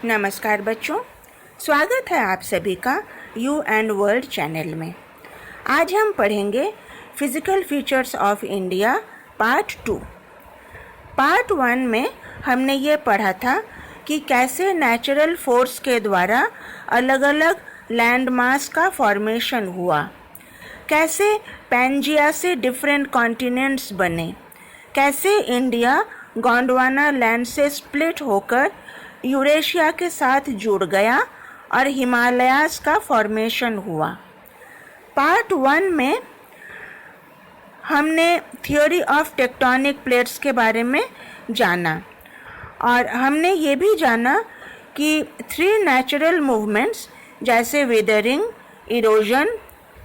नमस्कार बच्चों, स्वागत है आप सभी का यू एंड वर्ल्ड चैनल में। आज हम पढ़ेंगे physical features of India part 2। Part 1 में हमने ये पढ़ा था कि कैसे नेचुरल फोर्स के द्वारा अलग अलग लैंड मास का फॉर्मेशन हुआ, कैसे पैंजिया से डिफरेंट कॉन्टिनेंट्स बने, कैसे इंडिया गोंडवाना लैंड से स्प्लिट होकर यूरेशिया के साथ जुड़ गया और हिमालयाज़ का फॉर्मेशन हुआ। पार्ट 1 में हमने थ्योरी ऑफ टेक्टोनिक प्लेट्स के बारे में जाना और हमने ये भी जाना कि 3 नेचुरल मूवमेंट्स जैसे वेदरिंग, इरोजन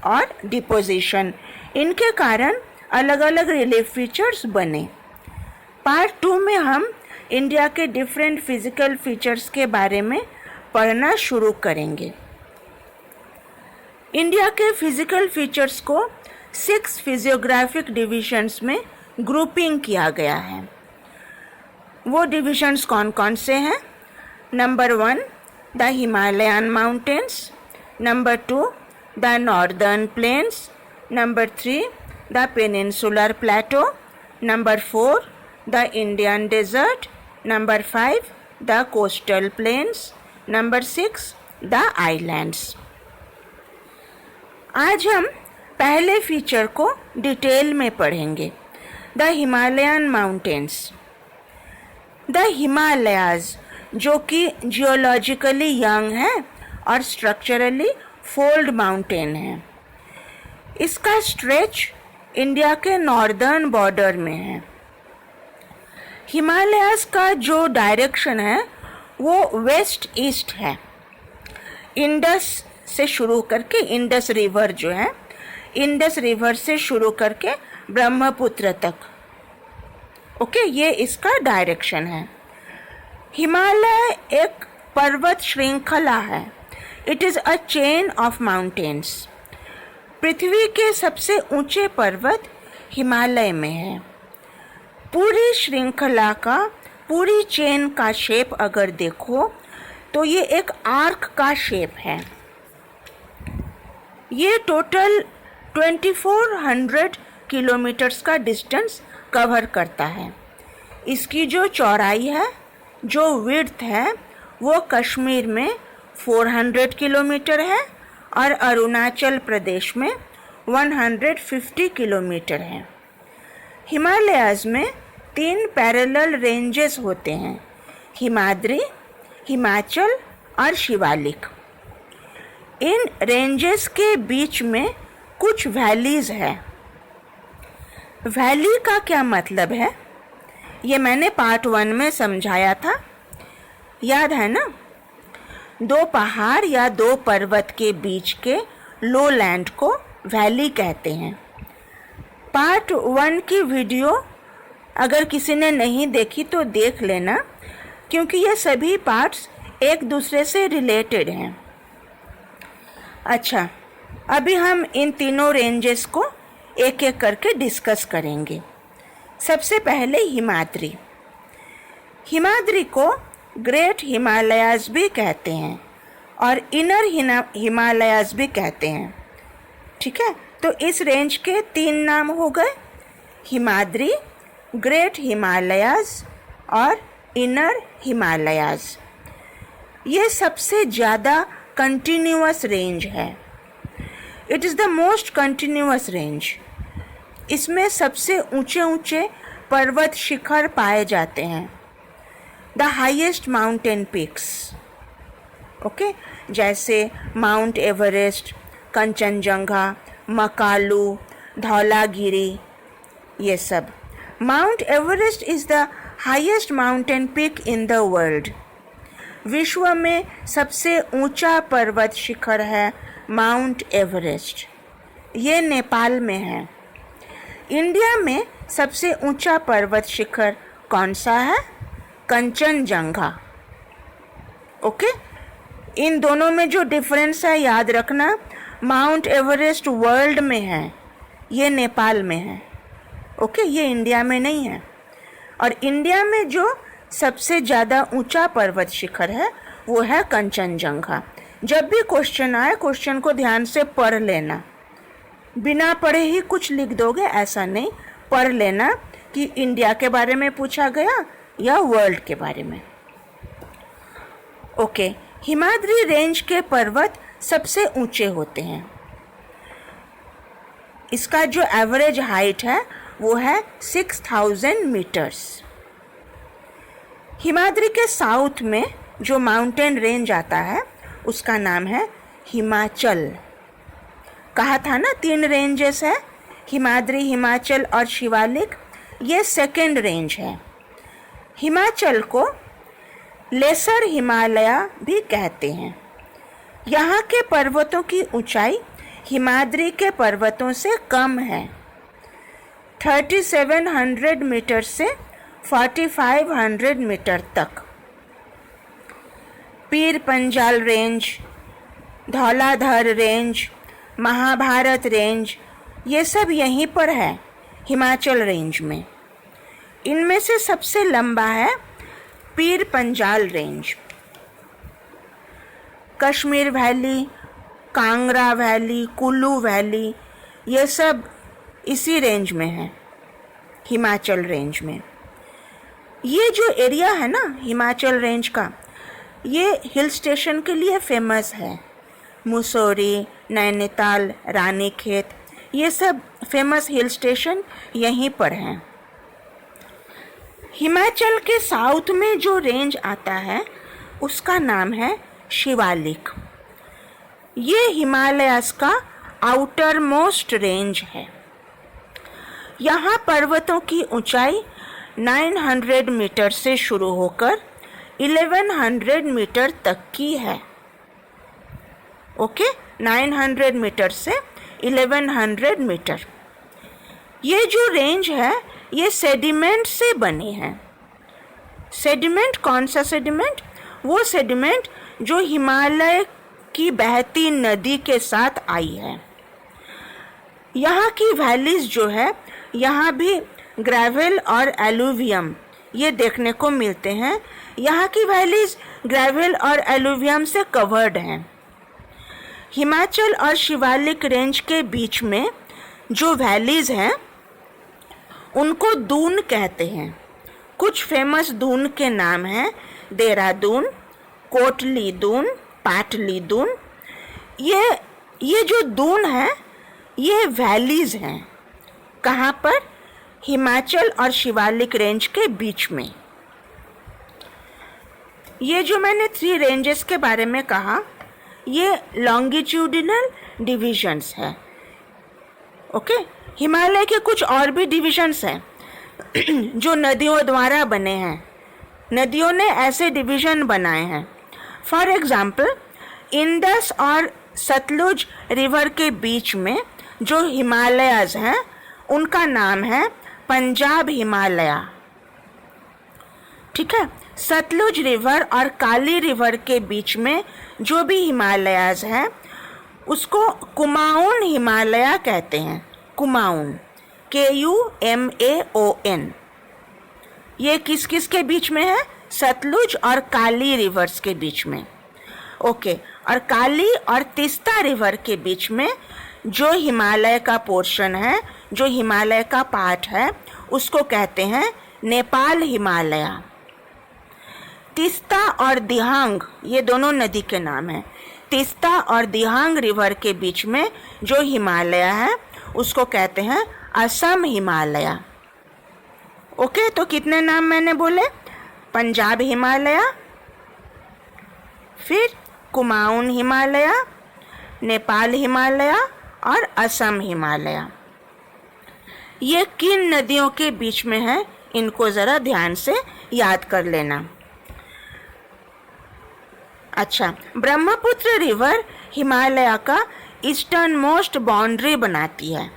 और डिपोजिशन, इनके कारण अलग अलग रिलीफ फीचर्स बने। पार्ट 2 में हम इंडिया के डिफरेंट फिजिकल फीचर्स के बारे में पढ़ना शुरू करेंगे। इंडिया के फिजिकल फीचर्स को 6 फिजियोग्राफिक डिविजन्स में ग्रुपिंग किया गया है। वो डिविजन्स कौन कौन से हैं? Number 1 the Himalayan mountains, number 2 the northern plains, number 3 the peninsular plateau, number 4 the Indian desert, number 5 the coastal plains, number 6 the islands. आज हम पहले फीचर को डिटेल में पढ़ेंगे, the Himalayan mountains. The Himalayas जो कि जियोलॉजिकली यंग है और स्ट्रक्चरली फोल्ड माउंटेन है, इसका स्ट्रेच इंडिया के नॉर्दर्न बॉर्डर में है। हिमालयाज़ का जो डायरेक्शन है वो वेस्ट ईस्ट है। इंडस से शुरू करके, इंडस रिवर जो है, इंडस रिवर से शुरू करके ब्रह्मपुत्र तक, ओके, ये इसका डायरेक्शन है। हिमालय एक पर्वत श्रृंखला है। It is a chain of mountains. पृथ्वी के सबसे ऊंचे पर्वत हिमालय में है। पूरी श्रृंखला का, पूरी चेन का शेप अगर देखो तो ये एक आर्क का शेप है। ये टोटल 2400 किलोमीटर्स का डिस्टेंस कवर करता है। इसकी जो चौड़ाई है, जो विड्थ है, वो कश्मीर में 400 किलोमीटर है और अरुणाचल प्रदेश में 150 किलोमीटर है। हिमालयाज़ में 3 पैरेलल रेंजेस होते हैं, हिमाद्री, हिमाचल और शिवालिक। इन रेंजेस के बीच में कुछ वैलीज है। वैली का क्या मतलब है, ये मैंने पार्ट 1 में समझाया था, याद है ना? 2 पहाड़ या 2 पर्वत के बीच के लो लैंड को वैली कहते हैं। पार्ट 1 की वीडियो अगर किसी ने नहीं देखी तो देख लेना, क्योंकि ये सभी पार्ट्स एक दूसरे से रिलेटेड हैं। अच्छा, अभी हम इन तीनों रेंजेस को एक एक करके डिस्कस करेंगे। सबसे पहले हिमाद्री। हिमाद्री को ग्रेट हिमालयाज़ भी कहते हैं और इनर हिमालयाज़ भी कहते हैं, ठीक है? तो इस रेंज के 3 नाम हो गए, हिमाद्री, ग्रेट हिमालयाज़ और इनर हिमालयाज़। ये सबसे ज़्यादा कंटिन्यूअस रेंज है। It is the most continuous range. इसमें सबसे ऊंचे ऊंचे पर्वत शिखर पाए जाते हैं, the highest mountain peaks, okay, जैसे माउंट एवरेस्ट, कंचनजंगा, मकालू, धौलागिरी, ये सब। Mount Everest is the highest mountain peak in the world. विश्व में सबसे ऊंचा पर्वत शिखर है माउंट एवरेस्ट। ये नेपाल में है। इंडिया में सबसे ऊंचा पर्वत शिखर कौन सा है? कंचनजंगा, ओके। इन दोनों में जो डिफरेंस है याद रखना, माउंट एवरेस्ट वर्ल्ड में है, ये नेपाल में है, ओके, ये इंडिया में नहीं है। और इंडिया में जो सबसे ज़्यादा ऊंचा पर्वत शिखर है वो है कंचनजंगा। जब भी क्वेश्चन आए, क्वेश्चन को ध्यान से पढ़ लेना, बिना पढ़े ही कुछ लिख दोगे ऐसा नहीं, पढ़ लेना कि इंडिया के बारे में पूछा गया या वर्ल्ड के बारे में। ओके, हिमाद्री रेंज के पर्वत सबसे ऊंचे होते हैं। इसका जो एवरेज हाइट है वो है 6000 मीटर्स। हिमाद्री के साउथ में जो माउंटेन रेंज आता है उसका नाम है हिमाचल। कहा था ना 3 रेंजेस है, हिमाद्री, हिमाचल और शिवालिक। ये सेकेंड रेंज है। हिमाचल को लेसर हिमालय भी कहते हैं। यहाँ के पर्वतों की ऊंचाई हिमाद्री के पर्वतों से कम है, 3700 मीटर से 4500 मीटर तक। Pir Panjal range, Dhauladhar range, Mahabharat range, ये सब यहीं पर है हिमाचल रेंज में। इनमें से सबसे लंबा है पीर Panjal range. Kashmir valley, Kangra valley, Kullu valley, ये सब इसी रेंज में है, हिमाचल रेंज में। ये जो एरिया है ना हिमाचल रेंज का, ये हिल स्टेशन के लिए फेमस है। मुसौरी, नैनीताल, रानीखेत, ये सब फेमस हिल स्टेशन यहीं पर हैं। हिमाचल के साउथ में जो रेंज आता है उसका नाम है शिवालिक। ये हिमालयस का आउटर मोस्ट रेंज है। यहाँ पर्वतों की ऊंचाई 900 मीटर से शुरू होकर 1100 मीटर तक की है। ओके, 900 मीटर से 1100 मीटर। ये जो रेंज है ये सेडिमेंट से बनी है। सेडिमेंट कौन सा सेडिमेंट? वो सेडिमेंट जो हिमालय की बहती नदी के साथ आई है। यहाँ की वैलीज जो है, यहाँ भी ग्रेवल और एलुवियम ये देखने को मिलते हैं। यहाँ की वैलीज ग्रेवल और एलुवियम से कवर्ड हैं। हिमाचल और शिवालिक रेंज के बीच में जो वैलीज हैं उनको दून कहते हैं। कुछ फेमस दून के नाम हैं देहरादून, कोटली दून, पाटली दून। ये जो दून है ये वैलीज हैं। कहाँ पर? हिमाचल और शिवालिक रेंज के बीच में। ये जो मैंने 3 रेंजेस के बारे में कहा, ये लॉन्गिट्यूडिनल डिविजन्स है। ओके, हिमालय के कुछ और भी डिविजन्स हैं जो नदियों द्वारा बने हैं। नदियों ने ऐसे डिवीजन बनाए हैं। फॉर एग्जाम्पल, इंडस और सतलुज रिवर के बीच में जो हिमालयज हैं उनका नाम है पंजाब हिमालय। ठीक है, सतलुज रिवर और काली रिवर के बीच में जो भी हिमालयज हैं उसको कुमाऊन हिमालय कहते हैं। कुमाऊन, KUMAON। ये किस किस के बीच में है? सतलुज और काली रिवर्स के बीच में। ओके, और काली और तीस्ता रिवर के बीच में जो हिमालय का पोर्शन है, जो हिमालय का पार्ट है, उसको कहते हैं नेपाल हिमालय। तीस्ता और दिहांग ये दोनों नदी के नाम हैं। तीस्ता और दिहांग रिवर के बीच में जो हिमालय है उसको कहते हैं असम हिमालय। ओके, तो कितने नाम मैंने बोले? पंजाब हिमालय, फिर कुमाऊन हिमालय, नेपाल हिमालय और असम हिमालय। ये किन नदियों के बीच में है इनको ज़रा ध्यान से याद कर लेना। अच्छा, ब्रह्मपुत्र रिवर हिमालय का ईस्टर्न मोस्ट बाउंड्री बनाती है।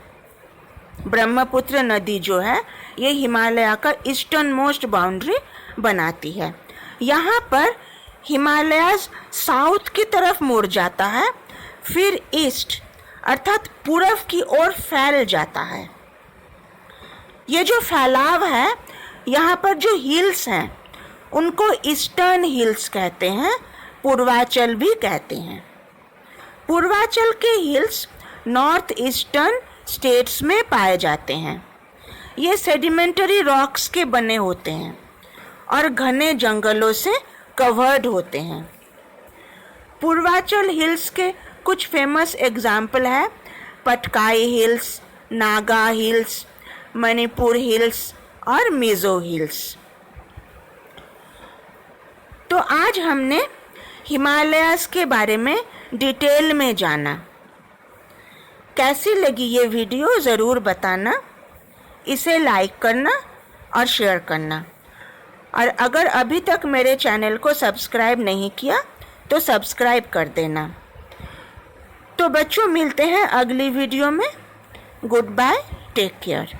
ब्रह्मपुत्र नदी जो है ये हिमालय का ईस्टर्न मोस्ट बाउंड्री बनाती है। यहाँ पर हिमालय साउथ की तरफ मुड़ जाता है, फिर ईस्ट अर्थात पूरब की ओर फैल जाता है। ये जो फैलाव है, यहाँ पर जो हिल्स हैं उनको ईस्टर्न हिल्स कहते हैं, पूर्वांचल भी कहते हैं। पूर्वांचल के हिल्स नॉर्थ ईस्टर्न स्टेट्स में पाए जाते हैं। ये सेडिमेंटरी रॉक्स के बने होते हैं और घने जंगलों से कवर्ड होते हैं। पूर्वांचल हिल्स के कुछ फेमस एग्जाम्पल है Patkai hills, Naga hills, Manipur hills और मिजो हिल्स। तो आज हमने हिमालयास के बारे में डिटेल में जाना। कैसी लगी ये वीडियो ज़रूर बताना, इसे लाइक करना और शेयर करना। और अगर अभी तक मेरे चैनल को सब्सक्राइब नहीं किया तो सब्सक्राइब कर देना। तो बच्चों, मिलते हैं अगली वीडियो में। Good bye, take care.